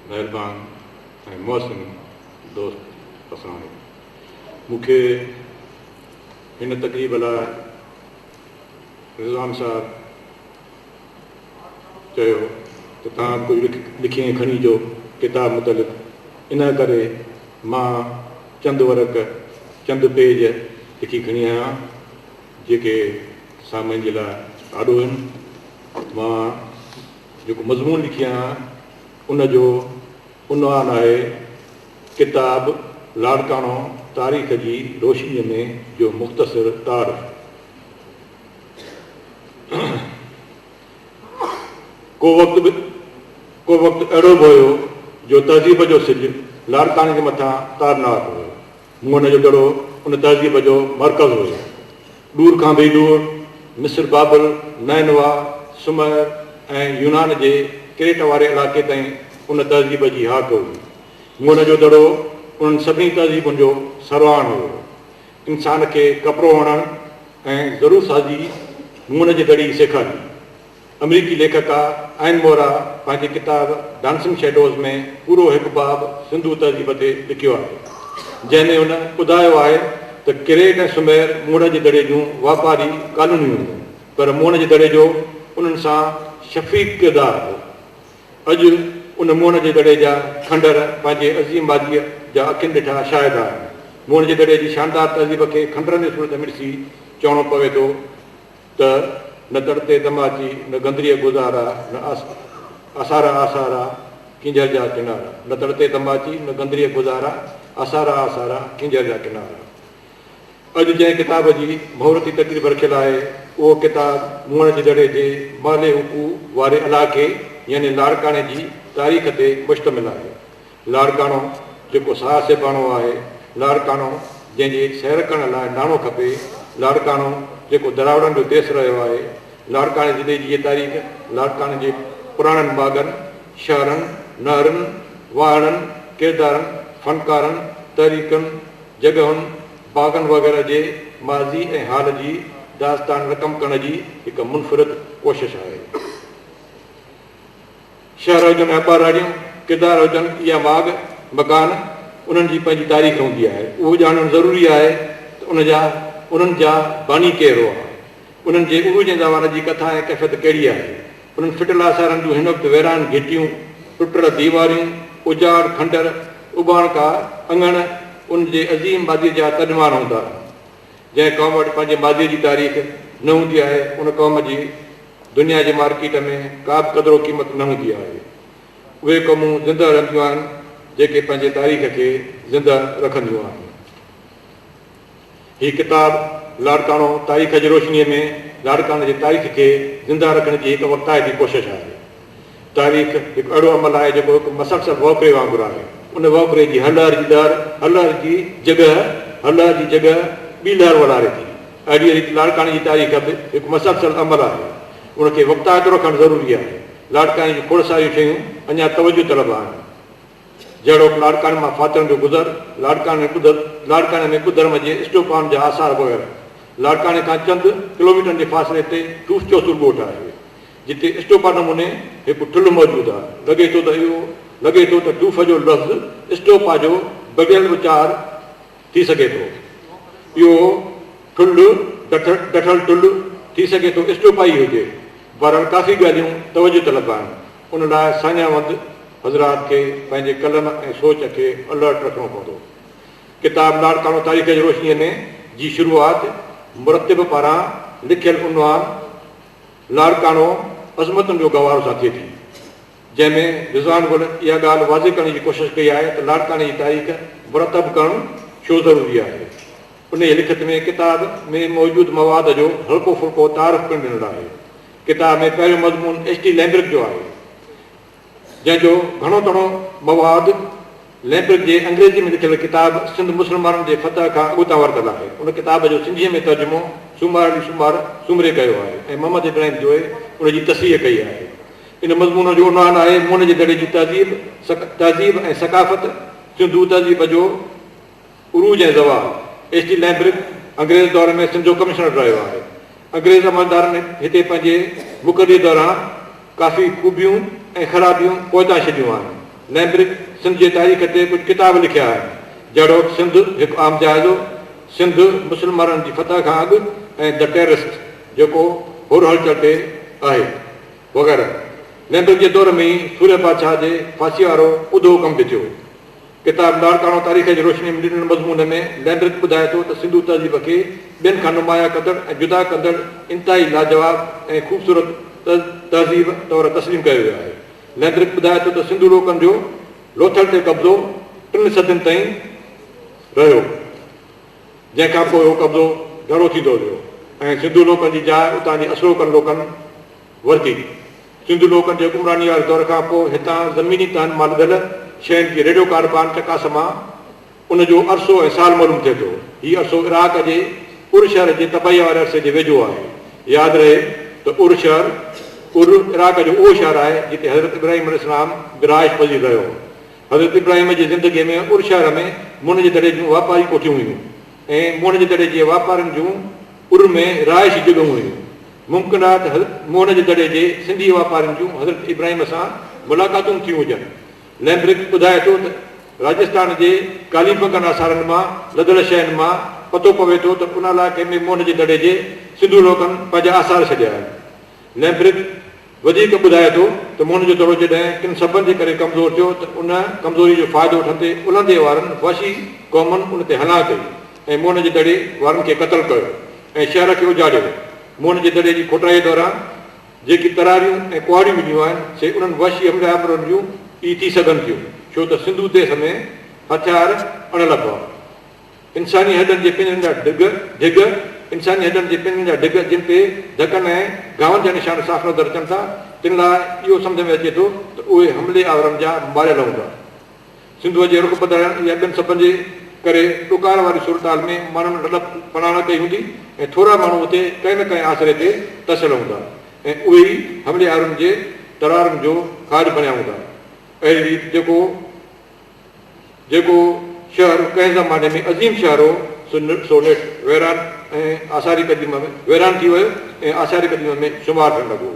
महिरबान ऐं मोहसिन दोस्त असां मूंखे हिन तकरीब लाइ रिज़वान साहब चयो त तव्हां कुझु लिखी खणी जो किताब मुतलिक़, इन करे मां चंद वर्क चंद पेज लिखी खणी आहियां जेके सामिन जे लाइ ॾाढो आहिनि। मां जेको मज़मून लिखी आहियां उनजो उनवान आहे किताब लाड़काणो तारीख़ जी रोशनीअ में जो मुख़्तसिर तारीफ़। को वक़्तु अहिड़ो बि हुयो जो तहज़ीब जो सिज लाड़काणे जे मथां तारनाक हुयो। मूं हुनजो दड़ो उन तहज़ीब जो मर्कज़ हुयो। दूर खां बि दूर मिस्र, बाबल, नैनवा, सुमर ऐं यूनान जे क्रेट वारे इलाइक़े ताईं उन तहज़ीब जी हाक हुई। मूं हुनजो दड़ो उन्हनि सभिनी तहज़ीबुनि जो सरवान हुयो। इंसान खे कपिड़ो हणणु ऐं ज़रूरु साज़ी मूं हुनजे दड़ी सेखारी। अमरीकी लेखका आइन मोरा पंहिंजी किताब डांसिंग शैडोज़ में पूरो हिकु बाब सिंधू तहज़ीब ते लिखियो आहे, जंहिंमें हुन ॿुधायो आहे त क्रेट ऐं सुमेर मूण जे दड़े जूं वापारी कॉलोनियूं हुयूं, पर मूण जे दड़े जो उन्हनि सां शफ़ीक़ किरदारु हो। अॼु उन मूण जे दड़े जा खंडर पंहिंजे अज़ीम बाजीअ जा अखियुनि ॾिठा शाहिद आहिनि। मूण जे दड़े जी शानदार तहज़ीब खे खंडरनि जे सूरत में ॾिसी चवणो पवे थो त न तड़ते तमाची, न गंदरीअ गुज़ारा, न आसारा आसारा किंजर जा किनारा। न तड़ते तमाची, न गंदरीअ गुज़ारा, आसारा आसारा किंजर जा किनारा। अॼु जंहिं किताब जी मुहूर्ती तकरीब रखियलु आहे उहो किताब मूण जे दड़े जे माले हुकू वारे इलाइक़े यानी लाड़काणे जी तारीख़ ते मुश्तमिल आहे। लाड़काणो जेको साहसिबाणो आहे, लाड़काणो जंहिंजे सैर करण लाइ नाणो खपे, लाड़काणो जेको दरावड़नि जो देश रहियो आहे, लाड़काणे ज़िले जी तारीख़ लाड़काणे जे पुराणनि बाग़नि, शहरनि, नहरनि, वाहड़नि, किरदारनि, फ़नकारनि, तहरीकनि, जॻहुनि, बाग़नि वग़ैरह जे माज़ी ऐं हाल जी दास्तान रक़म करण जी हिकु मुनफ़रिद कोशिशि आहे। शहर हुजनि, अख़बारियूं, किरदार हुजनि या बाग़ मकान, उन्हनि जी पंहिंजी तारीख़ हूंदी आहे। उहो ॼाणणु ज़रूरी आहे त उन्हनि जा बानी केरु आहे, उन्हनि जे उरूज ऐं ज़वान जी कथा ऐं कैफ़ियत कहिड़ी आहे। उन्हनि फिटल आसारनि जूं हिन वक़्तु वैरान घिटियूं, टुटल दीवारियूं, उजाड़ खंडर, उबाणका अङण उन जे अज़ीम मादीअ जा तर्जुमान हूंदा। जंहिं क़ौम वटि पंहिंजे मादीअ जी तारीख़ न हूंदी आहे उन क़ौम जी दुनिया जे मार्केट में का बि क़दुरु क़ीमत न हूंदी आहे। उहे क़ौमूं ज़िंदह रहंदियूं आहिनि जेके पंहिंजे तारीख़ खे ज़िंदह रखंदियूं आहिनि। हीअ किताब लाड़काणो तारीख़ जी रोशनीअ में लाड़काणे जी तारीख़ खे ज़िंदह रखण जी हिकु वक़्ताइती कोशिशि आहे। तारीख़ हिकु अहिड़ो अमल आहे जेको हिकु मसलसल वॉकरे वांगुरु आहे। उन वॉकरे जी हलर जी जॻह ॿी लहर वलारे थी। अहिड़ी रीति लाड़काणे जी तारीख़ बि हिकु मसलसल अमल आहे। उनखे वक़्ताइतो रखणु ज़रूरी आहे। लाड़काणे जूं खोड़ सारियूं शयूं अञा तवजो तलब आहिनि, जहिड़ो लाड़काणे मां फातरनि जो गुज़र, लाड़काणे में कुधर्म जे स्टोपान जा आसार वग़ैरह। लाड़काणे खां चंद किलोमीटरनि जे फ़ासिले ते टूस चौसूर ॻोठ आहे जिते स्टोपा नमूने हिकु ठुल्ह मौजूदु आहे। लॻे थो त टूफ जो लफ़्ज़ स्टोपा जो बग़ैर उचार थी सघे थो। इहो ठुल्ह डठल ठुल्ह थी सघे थो स्टोपा ई हुजे, पर काफ़ी ॻाल्हियूं तवजो तलब आहिनि। उन लाइ सान्यावंद हज़रात खे पंहिंजे कलम ऐं सोच खे अलर्ट रखणो पवंदो। किताब लाड़काणो तारीख़ जी रोशनीअ में जी शुरूआत मुरतिब पारां लिखियल उनवान लाड़काणो अज़मतुनि जो गवारो सां थिए थी, जंहिंमें रिज़वान गुल इहा ॻाल्हि वाज़े करण जी कोशिशि कई आहे त लाड़काणे जी तारीख़ मुरतब करणु छो ज़रूरी आहे। उन जी लिखत में किताब में मौजूदु मवाद जो हल्को फुल्को तारीफ़ पिणु ॾिनल आहे। किताब में पहिरियों मज़मून H.T. लैम्ब्रिक जो आहे, जंहिंजो घणो घणो मवाद लैम्ब्रिक जे अंग्रेज़ी में लिखियल किताब सिंध मुस्लमाननि जे फतह खां अॻु तां वरितल आहे। उन किताब जो सिंधीअ में तर्जुमो सुमरे कयो आहे ऐं मोहम्मद इब्राहिम जो उन जी तस्वीर कई आहे। इन मज़मून जो उनवान आहे मून जे दड़े जी तहज़ीब ऐं सकाफ़त, सिंधू तहज़ीब जो उरूज ऐं ज़वाल। H.T. लैम्ब्रिक अंग्रेज़ दौर में सिंध जो कमिश्नर रहियो आहे। अंग्रेज़ अमलदारनि हिते पंहिंजे मुक़ररी दौरान काफ़ी ख़ूबियूं ऐं ख़राबियूं पहुचाए छॾियूं आहिनि। लैम्ब्रिक सिंध जे तारीख़ ते कुझु किताब लिखिया आहिनि, जहिड़ो सिंध हिकु आम जाइज़ो, सिंध मुस्लमाननि जी फतह खां अॻु ऐं द टेररिस्ट जेको हुर हलचल ते आहे वग़ैरह। लैम्ब्रिक जे दौर में ई सूर्य बादशाह जे फांसी वारो उधो कमु बि थियो। किताब लाड़काणो तारीख़ जी रोशनी में ॾिनल मज़मून में लैम्ब्रिक ॿुधाए थो त सिंधू तहज़ीब खे ॿियनि खां नुमाया कंदड़ ऐं जुदा कंदड़ इंतिहाई लाजवाब ऐं ख़ूबसूरत तहज़ीब तौरु तस्लीम कयो वियो आहे। लैम्ब्रिक ॿुधाए थो त सिंधू लोकनि जो लोथल ते कब्ज़ो 3 सदियुनि ताईं रहियो, जंहिंखां पोइ उहो कब्ज़ो घणो थींदो वियो ऐं सिंधू लोकनि जी जाइ उतां जी असरोकनि लोकनि वरिती। सिंधू लोकनि जे हुकुमरानी वारे दौर खां पोइ हितां ज़मीनी तहन मां लॻल शयुनि जी रेडियो कार्बान चकास मां उनजो अरसो ऐं साल मालूम थिए थो। हीउ अरसो इराक जे उर शहर जे तबाही वारे अरसे जे वेझो आहे। यादि रहे त उर इराक जो उहो शहर आहे जिते हज़रत इब्राहिम अलैहिस्सलाम विराइश पज़ीर रहियो। हज़रत इब्राहिम जी ज़िंदगीअ में उर शहर में मुन जे दड़े जूं वापारी कोठियूं हुयूं ऐं मुन जे दड़े जे वापारियुनि जूं उर में राइश जॻहियूं हुयूं। मुमकिनात मुन जे दड़े जे सिंधी वापारियुनि जूं हज़रत इब्राहिम सां मुलाक़ातूं थियूं हुजनि। लैम्ब्रिक ॿुधाए थो त राजस्थान जे कालीबंगन आसारनि मां लदल शयुनि मां पतो पवे थो त उन इलाइक़े में मुन जे दड़े जे सिंधू लोकनि पंहिंजा आसार छॾिया आहिनि। लैम्ब्रिक वधीक ॿुधाए थो त मुन जो दड़ो जॾहिं किन सबबनि जे करे कमज़ोर थियो त उन कमज़ोरी जो फ़ाइदो वठंदे उलंदे वारनि वशी क़ौमुनि उन ते हला कई ऐं मुन जे दड़े वारनि खे क़तलु कयो ऐं शहर खे उजाड़ियो। मुन जे दड़े जी खोटाई दौरान जेकी तरारियूं ऐं कुआरियूं मिलियूं आहिनि से उन्हनि वशी हमलावरनि जूं ई थी सघनि थियूं, छो त सिंधू देश में हथियार अणल पिया। इंसानी हॾनि जे पिंजनि जा ढिग इंसानी हॾनि जे पिंजनि जा ढिग जिन ते धकनि ऐं घावनि जा निशान साफ़ नज़र अचनि था, तिन लाइ इहो सम्झ में अचे थो त उहे हमले आवरनि जा मारियल हूंदा। सिंधूअ जे रुख बदिलण या ॿियनि सभिनि जे करे टुकार वारी सूरताल में माण्हुनि रड़प पनाण कई हूंदी ऐं थोरा माण्हू उते कंहिं न कंहिं आसिरे ते तसियल हूंदा ऐं उहे ई हमले आवरनि जे तरारनि जो खाज बणिया हूंदा। अहिड़ी रीति जेको शहर कंहिं ज़माने में अज़ीम शहर हो सो नेठ वैरान ऐं आसारी क़दीम में वैरान थी वियो ऐं आसारी क़दीम में शुमार थियणु लॻो।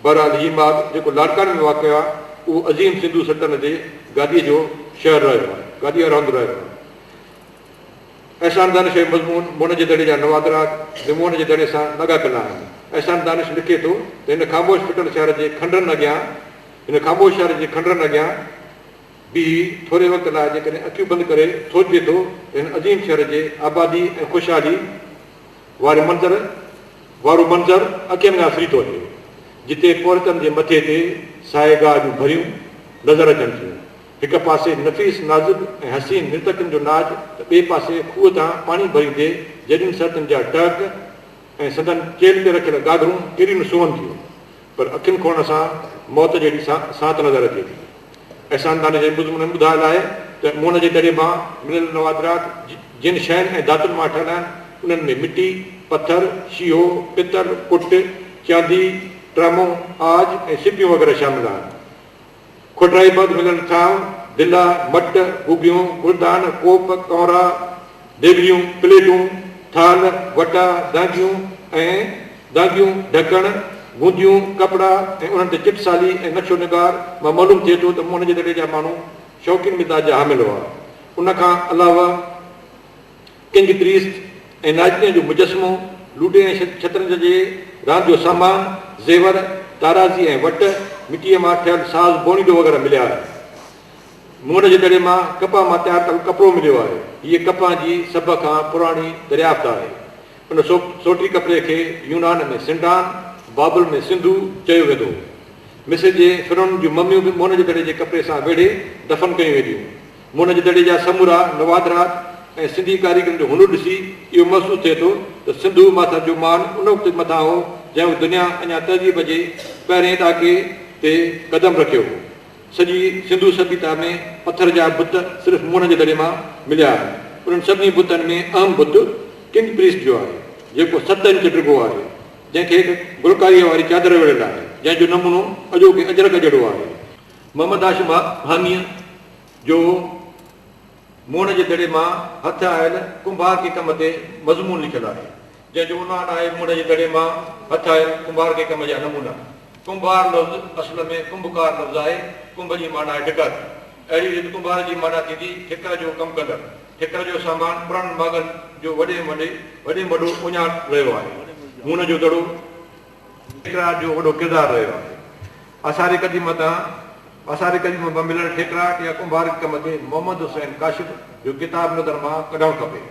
बहरहाल हीउ बाग जेको लाड़काने में वाक़ियो आहे उहो अज़ीम सिंधू सल्तनत जे गादीअ जो शहर रहियो आहे, गादीअ रहंदो रहियो आहे। अहसान दानिश मज़मून मुन जे दड़े जा नवादरात मुन जे दड़े सां लॻापियल आहिनि। अहसान दानिश लिखे थो त हिन ख़ामोश फिटल शहर जे खंडरनि अॻियां बि थोरे वक़्त लाइ जेकॾहिं अखियूं बंदि करे सोचे थो त हिन अज़ीम शहर जे आबादी ऐं ख़ुशहाली वारो मंज़र अखियुनि में आसिरी थो अचे, जिते पौरतनि जे मथे ते साएगाह जूं भरियूं नज़र अचनि थियूं। हिकु पासे नफ़ीस नाज़ुक ऐं हसीन नृतकनि जो नाच त ॿिए पासे खूह तां पाणी भरींदे जॾहिं सर्दनि जा टक ऐं सदन चेल ते रखियल गागरूं केॾियूं न सुहनि थियूं, पर अखियुनि खोलण सां मौत जहिड़ी सांत नज़र अचे थी। अहसान दाने जे मुज़मून में ॿुधायल आहे त मुन जे दड़े मां मिलियल नवादरात जिन शयुनि ऐं धातुनि मां ठहियल आहिनि उन्हनि में मिटी, पथर, शीहो, पितल, कुट, चांदी, ट्रामो, आज ऐं सिपियूं वग़ैरह शामिल आहिनि। खोटराई बद मिलियल थांव, दिला, मट, गुगियूं, गुलदान, कोप, कौरा, देगरियूं, प्लेटूं, थाल, वटा, दागियूं, ढकण, गूंजियूं, कपिड़ा ऐं उन्हनि ते चिटसाली ऐं नक्शो निगार मां मालूम थिए थो त मुन जे दड़े जा माण्हू शौक़ीन मिज़ाज जा हामिल हुआ। उनखां अलावा किंग प्रीस्ट ऐं नाचने जो मुजस्मो, लूडे ऐं शतरंज जे रांदि जो सामान, ज़ेवर, ताराज़ी ऐं वट, मिटीअ मां ठहियल साज़ बोणीडो वग़ैरह मिलिया आहिनि। मुन जे दड़े मां कपह मां तयारु कयल कपिड़ो मिलियो आहे। हीअ कपह जी सभ खां पुराणी दरियाफ़्त आहे। उन सोटी कपिड़े खे यूनान में सिंडान, बाबुल में सिंधु चयो वेंदो। मिस्र जे फिरौन जूं मम्मियूं बि मुन जे दड़े जे कपिड़े सां वेढ़े दफ़न कयूं वेंदियूं। मुन जे दड़े जा समूरा नवादरात ऐं सिंधी कारीगरनि जो हुनुर ॾिसी इहो महसूसु थिए थो त सिंधु माथा जो मान उन वक़्तु मथां हो जंहिं दुनिया अञा तहज़ीब जे पहिरें ॾाके ते क़दम रखियो हो। सॼी सिंधु सभ्यता में पथर जा बुत सिर्फ़ु मुन जे दड़े मां मिलिया आहिनि। उन्हनि सभिनी बुतनि में अहम बुत किंग प्रीस्ट जो आहे, जेको 7 इंच डिघो आहे, जंहिंखे गुलकारीअ वारी चादर विढ़ियल आहे, जंहिंजो नमूनो अॼोके अजरक जहिड़ो आहे। मोहम्मद हाशिम हामीअ जो मुन जे दड़े मां हथ आयल कुंभार के कम ते मज़मून लिखियलु आहे, जंहिंजो उन्हान आहे मुन जे दड़े मां हथ आयल कुंभार के कम जा नमूना। कुंभार लफ़्ज़ असल में कुंभकार लफ़्ज़ आहे। कुंभ जी माना आहे ढिकर। अहिड़ी रीति कुंभार जी माना थींदी ठिकर जो कमु कंदड़। ठिकर जो सामान पुराणे मागनि जो वॾे वॾो उञाण रहियो आहे। हुन जो दड़ो ठेकराट जो वॾो किरदारु रहियो आहे। आसारे क़दीम मां मिलण ठेकराट या कुंभार कम ते मोहम्मद हुसैन काशिफ जो किताब नज़र मां कढणु खपे।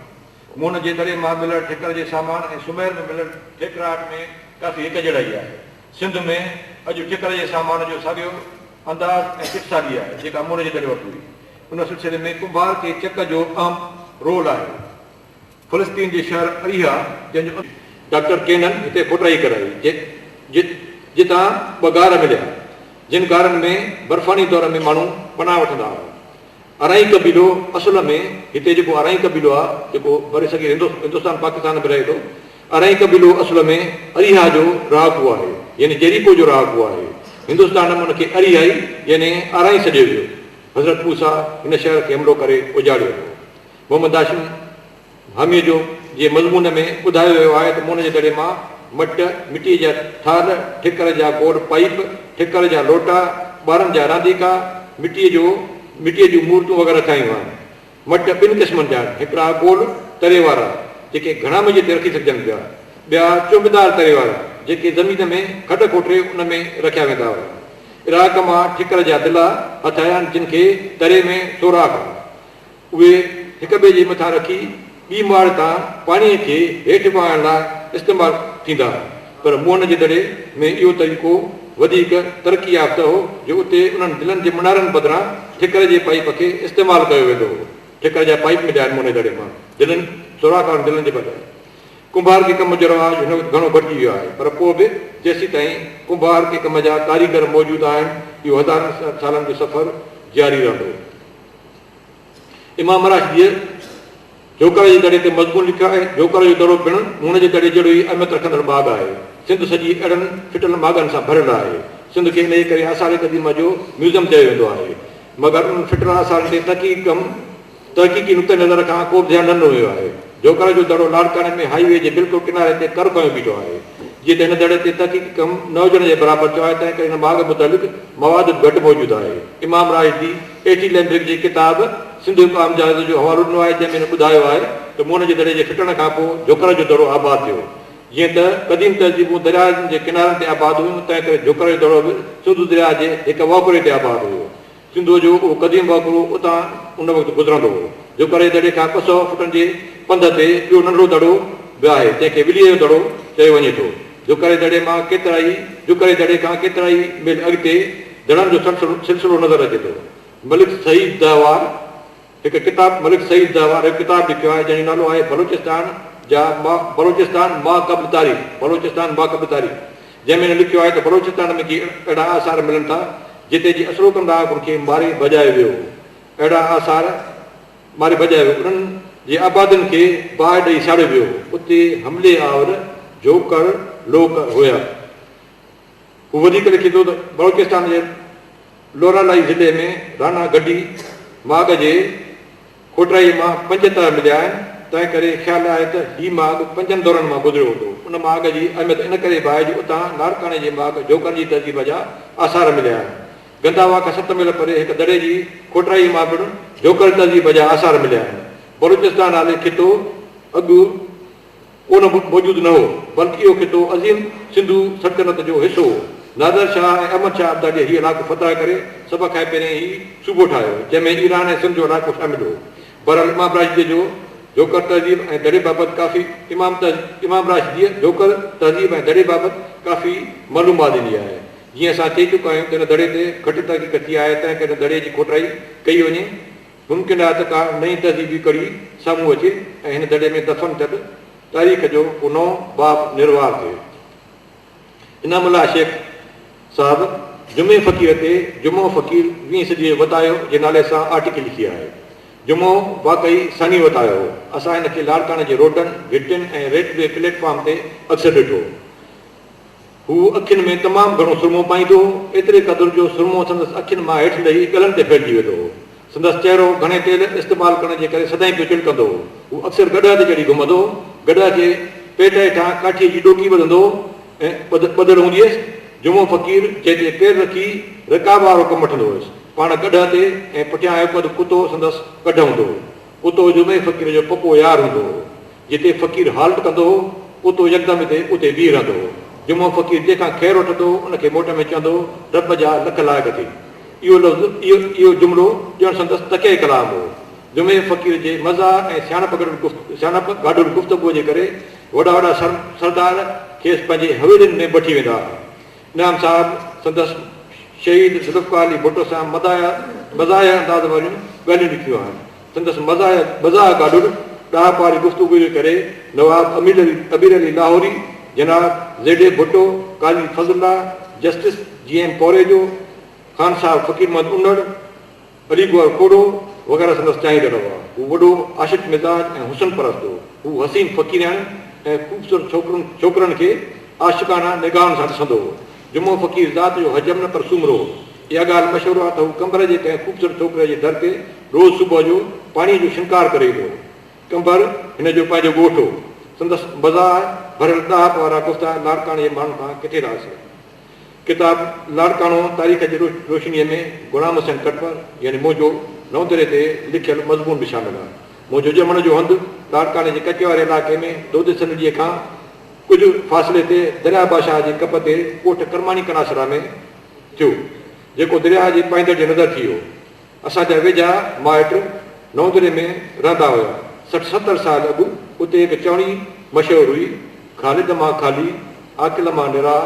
मुन जे दड़े मां मिलण ठेकर जे सामान ऐं सुमेर में मिलण ठेकराट में काफ़ी हिक जहिड़ाई आहे। सिंध में अॼु ठेकर जे सामान जो साॻियो अंदाज़ ऐं सिटसागी आहे जेका मुन जे दड़े वटि हुई। उन सिलसिले में कुंभार खे चक जो अहम रोल आहे। फ़लस्तीन जे शहर अरीहा जंहिंजो डॉक्टर केनन हिते फोटाई कराई जितां ॿ गार मिलिया जिन गारनि में बर्फ़ानी दौर में माण्हू पनाह वठंदा हुआ। अराई कबीलो असुल में हिते जेको अराई कबीलो आहे जेको भरे सघे हिंदुस्तान पाकिस्तान में रहे थो, अराई कबीलो असुल में अरीहा जो रहाकू आहे, यानी जेरीको जो रहाकू आहे। हिंदुस्तान में हुनखे अरीहाई यानी अराई सॾियो वियो। हज़रत मूसा हिन शहर खे हमिलो करे उजाड़ियो वियो। मोहम्मद हाशिम हामीअ जो जे मज़मून में ॿुधायो वियो आहे त मुन जे दड़े मां मट, मिटीअ जा थाल, ठिकर जा गोड़ पाइप, ठिकर जा लोटा, ॿारनि जा रांदीका, मिटीअ जूं मूर्तियूं वग़ैरह ठाहियूं आहिनि। मट ॿिनि क़िस्मनि जा आहिनि, हिकिड़ा गोल तरे वारा जेके घणा मंझि ते रखी सघजनि पिया, ॿिया चुंबदार तरे वारा जेके ज़मीन में खॾ खोटे उन में रखिया वेंदा हुआ। इराक मां ठिकर जा दिला हथ आया आहिनि जिन खे तरे में सोराख आहे। उहे हिक ॿिए जे मथां रखी ॿी माड़ तां पाणीअ खे हेठि पाइण लाइ इस्तेमालु थींदा। पर मुअन जे दड़े में इहो तरीक़ो वधीक तरक़ी याफ़्ता हो जो उते उन्हनि दिलनि जे मनारनि बदिरां ठिकर जे पाइप खे इस्तेमालु कयो वेंदो हो। ठिकर जा पाइप मिलिया आहिनि मुन जे दड़े मां दिलनि सोराख वारनि दिलनि जे बदिरां। कुंभार खे कम जो रवाजु हिन वक़्तु घणो घटिजी वियो आहे, पर पोइ बि जेसीं ताईं कुंभार खे कम जा कारीगर मौजूदु आहिनि इहो हज़ारनि सालनि जो सफ़र जारी रहंदो। इमाम राशिदीअ जोकर जे दड़े ते मज़मून लिखियो आहे। जोकर जो दड़ो पिणु मुन जे दड़े जहिड़ो ई अहमियत रखंदड़ बाग़ आहे। सिंध सॼी अहिड़नि फिटल मागनि सां भरियलु आहे। सिंध खे इन जे करे आसारे क़दीम जो म्यूज़ियम चयो वेंदो आहे। मगर उन फिटल आसारनि ते तहक़ीक़ी नुक़्ते नज़र खां को बि ध्यानु न वियो आहे। जोकर जो दड़ो लाड़काने में हाईवे जे बिल्कुलु किनारे ते कर खयो बीठो आहे। जीअं त हिन दड़े ते तहक़ीक़ी कमु न हुजण जे बराबरि थियो आहे, तंहिं करे हिन बाग़ मुतालिक़ मवाद घटि मौजूदु आहे। इमाम राशिदी एटी लैम्ब्रिक जी किताब सिंध क़ौम जाइज़ जो हवालो ॾिनो आहे जंहिंमें हिन ॿुधायो आहे त मुन जे दड़े जे फिटण खां पोइ जोकर जो दड़ो आबाद थियो। जीअं त क़दीम तहज़ीबूं दरियाहनि जे किनारनि ते आबाद हुयूं, तंहिं करे जोकर जो दड़ो बि सिंधु दरिया जे हिकु वाकुरे ते आबाद हुयो। सिंधु जो उहो क़दीम वाकुरो उतां उन वक़्तु गुज़रंदो हो। जोकर जे दड़े खां 200 फुटनि जे पंध ते ॿियो नंढो दड़ो बि आहे जंहिंखे विलीअ जो दड़ो चयो वञे थो। जोकर जे दड़े खां केतिरा ई मील अॻिते दड़नि जो सिलसिलो नज़र अचे थो। मलिक सईद दहवार हिकु किताब लिखियो आहे जंहिंजो नालो आहे बलोचिस्तान मा क़ब्ल तारीख़, जंहिंमें लिखियो आहे त बलोचिस्तान में अहिड़ा आसार मिलनि था जिते जी असुलो कंदा उनखे मारे भॼायो वियो। उन्हनि जे आबादियुनि खे बाहि ॾेई साड़ियो वियो। उते हमले आवर जोकर लोक हुया। हू वधीक लिखे थो त बलोचिस्तान जे लोरालाई ज़िले में राना गड्डी माग जे खोटराई मां 5 तरह मिलिया आहिनि, तंहिं करे ख़्यालु आहे त हीउ माग 5 दौरनि मां गुज़रियो हूंदो। उन माग जी अहमियत इन करे बि आहे जो उतां लाड़काने जे माग जोकर जी तहज़ीब जा आसार मिलिया आहिनि। गंदावा खां 7 मील परे हिकु दड़े जी खोटराई मां पिणु जोकर तहज़ीब जा आसार मिलिया आहिनि। बलूचिस्तान नाले खितो अॻु कोन मौजूदु न हो, बल्कि इहो खितो अज़ीम सिंधु सल्तनत जो हिसो हो। नादर शाह ऐं अहमद शाह अब्दाली हीउ इलाइक़ो फतह करे सभ खां पहिरियों ई सूबो ठाहियो जंहिंमें ईरान ऐं सिंध जो इलाइक़ो शामिल हो। बहरहाल इमाम राशिदीअ जो जोकर तहज़ीब ऐं दड़े बाबति काफ़ी इमाम राशिदीअ जोकर तहज़ीब ऐं दड़े बाबति काफ़ी मालूमात ॾिनी आहे। जीअं असां चई चुका आहियूं त हिन दड़े ते घटि तहक़ीक़ थी आहे, तंहिं करे दड़े जी खोटराई कई वञे। मुमकिन आहे त का नई तहज़ीबी कड़ी साम्हूं अचे ऐं हिन दड़े में दफ़न थियल तारीख़ जो को नओं बाब निर्वाह थिए। इनामुल्लाह शेख साहब जुमे फ़क़ीर ते जुमो फ़क़ीर 20 सदी वतायो जे नाले सां आर्टिकल लिखी आहे। जुमो वाक़ई सनी वतायो हो। असां हिनखे लाड़काने जे रोडनि, गिटियुनि ऐं रेलवे प्लेटफॉर्म ते अक्सर ॾिठो। हू अखियुनि में तमामु घणो सुरमो पाईंदो हो, एतिरे क़दुरु जो सुरमो संदसि अखियुनि मां हेठि लही गलनि ते फैलिजी वेंदो हो। संदसि चहिरो घणे तेल इस्तेमालु करण जे करे सदाईं पियो चिलकंदो हो। हू अक्सर गॾ ते चढ़ी घुमंदो, गॾ खे पेट हेठां काठीअ जी ॾोकी ॿधंदो ऐं ॿधल हूंदी हुयसि। जुमो फ़क़ीर जंहिं ते पेर रखी रिकाब वारो कमु वठंदो हुयुसि। पाण गॾ ते ऐं पुठियां हिकु अधु कुतो संदसि गॾु हूंदो हो। कुतो जुमे फ़क़ीर जो पको यार हूंदो हो। जिते फ़क़ीर हाल्ट कंदो हो कुतो यकदमि हिते उते बीह रहंदो हो। जुमो फ़क़ीर जंहिंखां ख़ैरु वठंदो उनखे मोट में चवंदो रब जा लख लाइक़ थी। इहो लफ़्ज़ इहो जुमिलो ॼण संदसि तके कलाम हो। जुमे फ़क़ीर जे मज़ा ऐं सियाणप गाॾुल गुफ़्तगूअ जे करे वॾा वॾा सरदार खेसि पंहिंजे हवेलियुनि में वठी वेंदा हुआ। इनाम साहिबु संदसि शहीद ज़ुल्फ़िकार अली भुट्टो सां मज़ाया अंदाज़ वारियूं ॻाल्हियूं लिखियूं आहिनि। संदसि मज़ाह गाॾुल ॾाह पारी गुफ़्तगू जे करे नवाब अमीर अली लाहौरी, जनाब ज़ेडे भुट्टो, काली फज़ुल्ला, जस्टिस GM पौरेजो, ख़ान साहिब फ़क़ीर महमद उन्नड़, अली गौर खोड़ो वग़ैरह संदसि चाहींदा रहा। हू वॾो आशिक़ मिज़ाज ऐं हुसन परस्त हो। हू हसीन फ़क़ीरान ऐं ख़ूबसूरत छोकिरनि खे आशिक़ाना निगाहनि सां ॾिसंदो हो। जुमो फ़क़ीर ज़ात जो हजम न पर सुमरो। इहा ॻाल्हि मशहूरु आहे त हू कंबर जे कंहिं ख़ूबसूरत छोकिरे जे दर ते रोज़ु सुबुह जो पाणीअ जो शिनकार करे ईंदो। कंबर हिन जो पंहिंजो ॻोठु हो। संदसि मज़ाह भरियल ॾाह वारा गुफ़्ता लाड़काणे जे माण्हुनि खां किथे रहियासीं। किताब लाड़काणो तारीख़ जी रोशनीअ में गुलाम हुसैन कटपर यानी मोजो नौदरे ते लिखियलु मज़मून बि शामिल आहे। मोजो ॼमण जो हंधु लाड़काणे जे कचे वारे इलाइक़े में दोदिसन ॾींहं खां कुझु फ़ासिले ते दरिया बादशाह जे कप ते कोठ करमानी कनासरा में थियो, जेको दरिया जे पाईंदड़ जे नज़र थी वियो। असांजा वेझा माइट नौदरे में रहंदा हुआ। 60-70 साल अॻु उते हिकु चवणी मशहूरु हुई, ख़ालिद मां ख़ाली आकिल मां निरा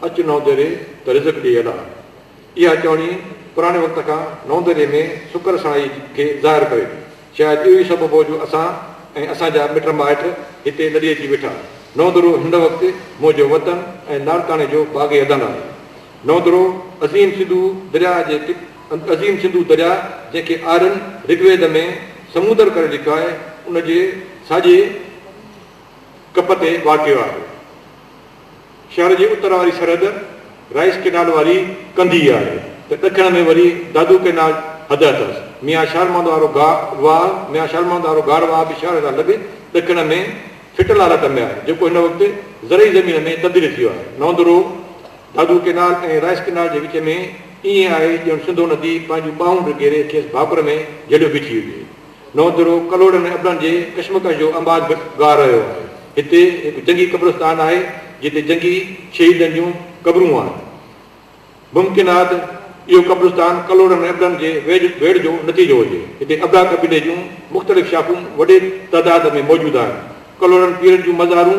अच नौदरे त रिज़्क़ ॾे अला। इहा चवणी पुराणे वक़्त खां नौदरे में शुक्र साईं खे ज़ाहिर करे थी। शायदि इहो ई सबबु हो जो असां ऐं असांजा मिट माइट हिते लॾी अची वेठा। नौदरो हिन वक़्तु मुंहिंजो वतन ऐं लाड़काणे जो बाग़ अदन आहे। नौदरो अज़ीम सिंधु दरिया जंहिंखे आर्यन ऋग्वेद में समुंदर करे लिखियो आहे, उनजे साॼे कप ते वाक़ियो आहे। शहर जे उत्तर वारी सरहद राइस केनाल वारी कंदी आहे त ॾखिण में वरी दादू केनाल हद अथसि। मियां शालमंद वारो गाढ़ वाह बि शहर सां लॻे ॾखिण में फिटल हालत में आहे, जेको हिन वक़्तु ज़रई ज़मीन में तब्दील थी वियो आहे। नौदरो दादू केनाल ऐं राइस केनाल जे विच में ईअं आहे ॼण सिंधु नदी पंहिंजूं ॿाहूं घेरे खेसि भाकुर में जॾो बीठी हुजे। नौदरो कलोड़नि ऐं अबड़नि जे कश्मकश जो अंबाज़ गा रहियो आहे। हिते हिकु जंगी क़ब्रिस्तान आहे जिते जंगी शहीदनि जूं क़बरूं आहिनि। मुमकिन आहे त इहो क़ब्रिस्तान कलोड़नि ऐं अबड़नि जे वेड़ जो नतीजो हुजे। हिते अबड़ा कबीले जूं मुख़्तलिफ़ शाख़ूं वॾे तइदाद में मौजूदु आहिनि। कलोड़नि पीरनि जूं मज़ारूं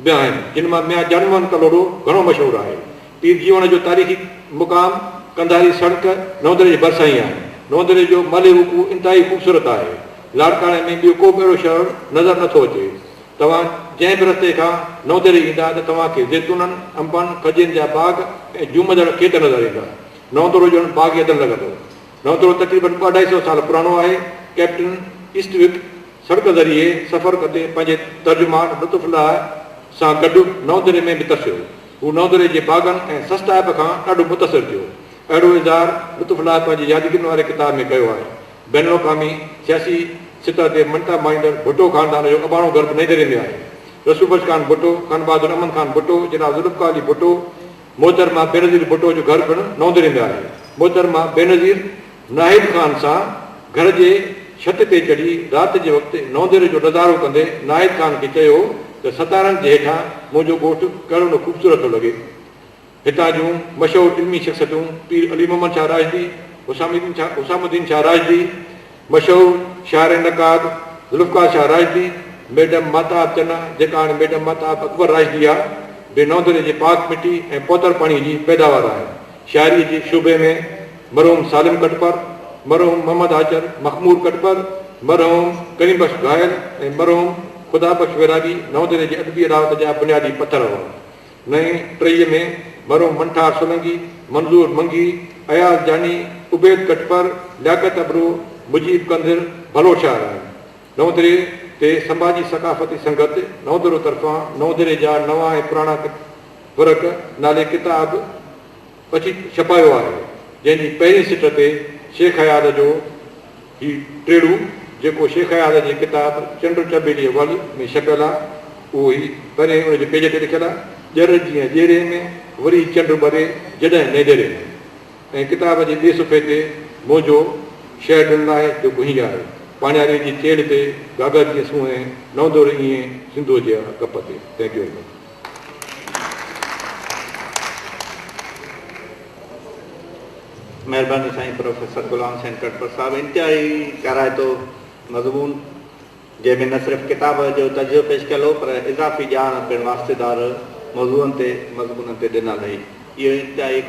बि आहिनि, जिन मां मियां जानमोहन कलोड़ो घणो मशहूरु आहे। पीर जीवण जो तारीख़ी मुक़ाम कंधारी सड़क नौदरे जे भरिसां ई आहे। नौदरे जो माली रूकू इंतिहाई ख़ूबसूरत आहे। लाड़काणे में ॿियो को बि अहिड़ो शहर नज़र नथो अचे। तव्हां जंहिं बि रस्ते खां नौदरे ईंदा त तव्हांखे ज़ैतूननि, अंबनि, खजूरनि जा बाग़ ऐं झूमंदड़ खेत नज़र ईंदा। नौदरो ॼण बाग़ अदन लॻंदो। नौदरो तक़रीबन 250 साल पुराणो आहे। कैप्टन ईस्टविक सड़क ज़रिए सफ़र कंदे पंहिंजे तर्जुमान लुत्फ़ुल्लाह सां गॾु नौदरे में बि तसियो। हू नौदरे जे बाग़नि ऐं सस्ताइप खां ॾाढो मुतासिर थियो। अहिड़ो इज़हार लुत्फ़ुल्लाह पंहिंजे यादगिरियुनि वारे किताब में कयो आहे। बैन अवी सियासी सतह ते मंटा माईंदड़ भुट्टो ख़ानदान जो अबाणो गर्भ नैदरे में आहे। रसूबश खान भुट्टो, खान बहादुर अमन खान भुट्टो, जनाब ज़ुल्फ़िकार अली भुट्टो, मोहतरमा बेनज़ीर भुट्टो जो घर पिणु नौदरे में आहे। मोहतरमा बेनज़ीर नाहिद ख़ान सां घर जे छत ते चढ़ी राति जे वक़्तु नौदरे जो नज़ारो कंदे नाहिद ख़ान खे चयो त सतारनि जे हेठां मुंहिंजो ॻोठु कहिड़ो न ख़ूबसूरत थो लॻे। हितां जूं मशहूरु इल्मी शख़्सियतूं पीर अली मोहम्मद शाह राजदी, हुसामुद्दीन शाह राजदी, मशहूरु शाइर नक़ाद ज़ुल्फ़िकार शाह राजदी, मैडम माताब चना जेका हाणे मैडम माताब अकबर राजदी आहे, बे नौदरे जे पाक मिटी ऐं पौतर पाणी जी पैदावार आहे। शाइरी जे शोबे में मरहूम सालिम कटपर, मरहूम मोहम्मद हाजर मखमूर कटपर, मरहूम करीम बख़्श घायल ऐं मरहूम ख़ुदा बख़्श वैरागी नौदरे जे अदबी अदावत जा बुनियादी पथर हुआ। नई टीह में मरहूम मंठार सोलंगी, मंज़ूर मंगी, अयाज़ जानी, उबैद कटपर, लियाकत अबरू, मुजीब कंदिर भलो शाइर आहिनि। नौदरे ते समाजी सक़ाफ़ती संगत नौदरो तरफ़ां नौदरे जा नवां ऐं पुराणा फ़र्क़ नाले किताब छपायो आहे, जंहिंजी पहिरीं सिट ते शेख हयात जो ही टेड़ू जेको शेख हयात जी किताब चंड चबेली वल में छपियल आहे, उहो ई पहिरें उनजे पेज ते लिखियलु आहे। ॼर जीअं ॼेरे में वरी चंड भरे जॾहिं नेदरे में। ऐं किताब जे ॿिए सुफ़े ते मुंहिंजो शहर लाइ जेको हीअं आहे पाण्यारी जी चेड़ ते गागर जे सूंहें नवंदो ईअं सिंधू जे कप ते। Thank U. महिरबानी साईं प्रोफेसर गुलाम हुसैन खटपर साहब। इंतिहाई काराइतो मज़मून जंहिंमें न सिर्फ़ु किताब जो तजुर्बो पेश कयल हो पर इज़ाफ़ी ॼाण पिणु वास्तेदार मौज़ूअनि ते मज़मूननि ते ॾिनल हुई। इहो इंतिहाई